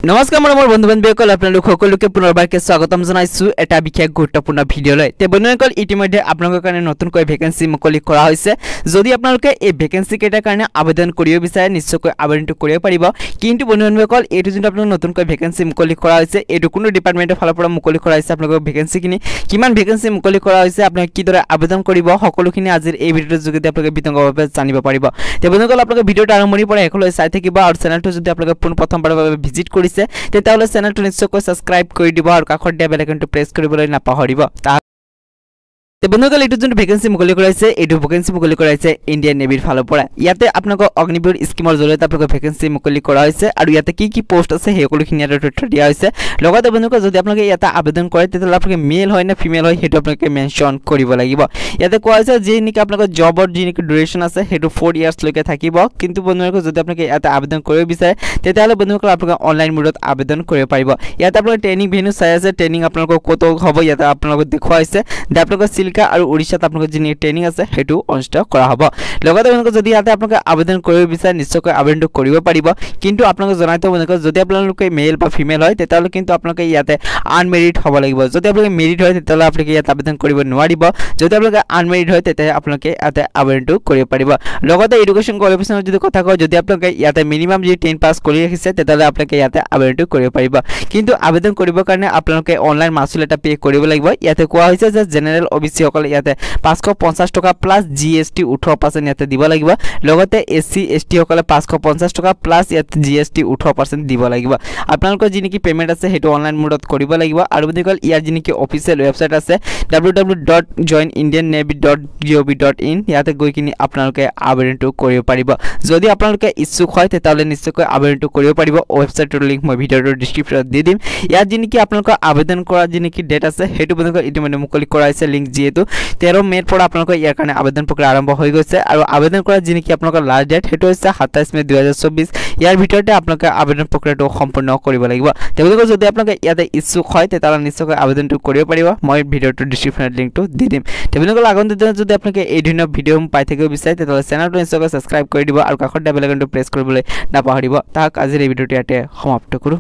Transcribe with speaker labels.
Speaker 1: নমস্কাৰ মোৰ বন্ধু বান্ধৱীসকল আপোনালোক সকলোকে পুনৰবাৰকে স্বাগতম জনাইছো এটা বিশেষ গুৰুত্বপূৰ্ণ ভিডিঅলৈ তে বন্ধুসকল ইতিমধ্যে আপোনালোকৰ কাৰণে নতুনকৈ ভেকেন্সি মুকলি কৰা হৈছে যদি আপোনালোকে এই ভেকেন্সি কেইটাৰ কাৰণে আবেদন কৰিব বিচাৰে নিশ্চয়কৈ আবেদনটো কৰিব পাৰিব কিন্তু বন্ধু বান্ধৱীসকল এইটো যোনটো আপোনালোক নতুনকৈ ভেকেন্সি মুকলি কৰা হৈছে এইটো কোনো ডিপাৰ্টমেণ্টৰ ফালৰ পৰা মুকলি কৰা হৈছে আপোনালোকৰ ভেকেন্সি কিনি কিমান ভেকেন্সি মুকলি কৰা হৈছে আপোনালোকে কিদৰে আবেদন কৰিব সকলোখিনি আজিৰ এই ভিডিঅ'ৰ যোগেদি আপোনালোকে বিতংভাৱে জানিব পাৰিব তে বন্ধুসকল আপোনালোকে ভিডিঅ'টো আৰম্ভণিৰ পৰা শেষলৈ চাই থাকিব আৰু চেনেলটো যদি আপোনালোকে প্ৰথমবাৰৰ বাবে ভিজিট কৰিছে তেতিয়াহ'লে চেনেলটো নিশ্চয়কৈ সাবস্ক্ৰাইব কৰি দিব আৰু কাষৰ দিয়া বেল আইকনটো প্ৰেছ কৰিবলৈ নাপাহৰিব তে বন্ধুসকল এইটো যোনটো ভেকেন্সি মুকলি কৰাইছে এইটো ভেকেন্সি মুকলি কৰাইছে ইণ্ডিয়ান নেভিৰ ফালৰ পৰা ইয়াতে আপোনালোকৰ অগ্নিবীৰ স্কিমৰ জৰিয়তে আপোনালোকৰ ভেকেন্সি মুকলি কৰা হৈছে আৰু ইয়াতে কি পোষ্ট আছে সেই সকলোখিনি ইয়াতে তথ্য দিয়া হৈছে লগতে বন্ধুসকল যদি আপোনালোকে ইয়াতে আবেদন কৰে তেতিয়াহ'লে আপোনালোকে মেল হয় না ফিমেল হয় সেইটো আপোনালোকে মেনশ্যন কৰিব লাগিব ইয়াতে কোৱা হৈছে যে নেকি আপোনালোকৰ জবৰ যি নেকি ডিউৰেশ্যন আছে সেইটো 4 ইয়াৰ্ছ লৈকে থাকিব কিন্তু বন্ধুসকল যদি আপোনালোকে ইয়াতে আবেদন কৰিব বিচাৰে তেতিয়াহ'লে বন্ধুসকল আপোনালোকে অনলাইন মোডত আবেদন কৰিব পাৰিব ইয়াতে আপোনালোকে ট্ৰেইনিং ভেন্যু চাই আছে ট্ৰেইনিং আপোনালোকৰ কত হ'ব ইয়াতে আপোনালোকক দেখুৱা হৈছে আপোনালোকৰ চিল্কা আৰু ওড়িশাত আপোনালোকৰ যি ট্ৰেইনিং আছে সেইটো অনুষ্ঠিত কৰা হ'ব লগতে বন্ধুসকল যদি ইয়াতে আপোনালোকে আবেদন কৰিব বিচাৰে নিশ্চয়কৈ আবেদনটো কৰিব পাৰিব কিন্তু আপোনালোকে জনাইতো বন্ধুসকল যদি আপোনালোকে মেল বা ফিমেল হয় তেতিয়াহ'লে কিন্তু আপোনালোকে ইয়াতে আনমেৰিড হ'ব লাগিব যদি আপোনালোকে মেৰিড হয় তেতিয়াহ'লে আপোনালোকে ইয়াতে আবেদন কৰিব নোৱাৰিব যদি আপোনালোকে আনমেৰিড হয় তেতিয়াহ'লে আপোনালোকে ইয়াতে আবেদনটো কৰিব পাৰিব লগতে এডুকেশ্যন কোৱালিফিকেশ্যনৰ যদি কথা কওঁ যদি আপোনালোকে ইয়াতে মিনিমাম যদি 10 পাছ কৰি ৰাখিছে তেতিয়াহ'লে আপোনালোকে ইয়াতে আবেদনটো কৰিব পাৰিব কিন্তু আবেদন কৰিবৰ কাৰণে আপোনালোকে অনলাইন মাচুল এটা পে কৰিব লাগিব ইয়াতে কোৱা হৈছে যে জেনেৰেল ওবিসি সকল ইয়াতে 550 টকা প্লাস জিএসটি 18% ইয়াতে দিব লাগিব লগতে এসসি এসটি সকলে 550 টকা প্লাস ইয়াতে জিএসটি 18% দিব লাগিব আপোনালোকৰ যি নেকি পেমেন্ট আছে হেতু অনলাইন মোডত কৰিব লাগিব আৰু বন্ধুসকল ইয়াৰ যি নেকি অফিচিয়েল ওয়েবসাইট আছে www.joinindiannavy.gov.in ইয়াতে গৈ কিনি আপোনালোকে আবেদনটো কৰিব পাৰিব যদি আপোনালোকে ইচ্ছুক হয় তেতিয়াহ'লে নিশ্চয়কৈ আবেদনটো কৰিব পাৰিব ওয়েবসাইটৰ লিংক মই ভিডিঅ'ৰ ডেসক্ৰিপচনত দি দিম ইয়াত যি নেকি আপোনালোকৰ আবেদন কৰা যি নেকি ডেট আছে হেতু বন্ধুসকল ইতিমধ্যে মুকলি কৰা হৈছে লিংক যেহেতু 13 মেৰ পৰা আপোনালোকৰ ইয়াৰ কাৰণে আবেদন প্ৰক্ৰিয়া আৰম্ভ হৈ গৈছে আৰু আবেদন কৰা যি নেকি আপোনালোকৰ লাষ্ট ডেট হেতু হৈছে 27 মে 2024 ইয়াৰ ভিতৰতে আপোনালোকে আবেদন প্ৰক্ৰিয়াটো সম্পূৰ্ণ কৰিব লাগিব তেওঁলোকে যদি আপোনালোকে ইয়াতে ইচ্ছুক হয় তেতিয়াহ'লে নিশ্চয়কৈ আবেদনটো কৰিব পাৰিব মই ভিডিঅ'ৰ ডেসক্ৰিপচনত লিংকটো দি দিম তেওঁলোকৰ আগন্তুক দিনত যদি আপোনালোকে এই ধৰণৰ ভিডিঅ' পাই থাকিব বিচাৰে তেতিয়াহ'লে চেনেলটো নিশ্চয়কৈ সাবস্ক্ৰাইব কৰি দিব আৰু কাষৰ বেল আইকনটো প্ৰেছ কৰিবলৈ নাপাহৰিব তাক আজিৰ এই ভিডিঅ'টো ইয়াতে সমাপ্ত কৰো।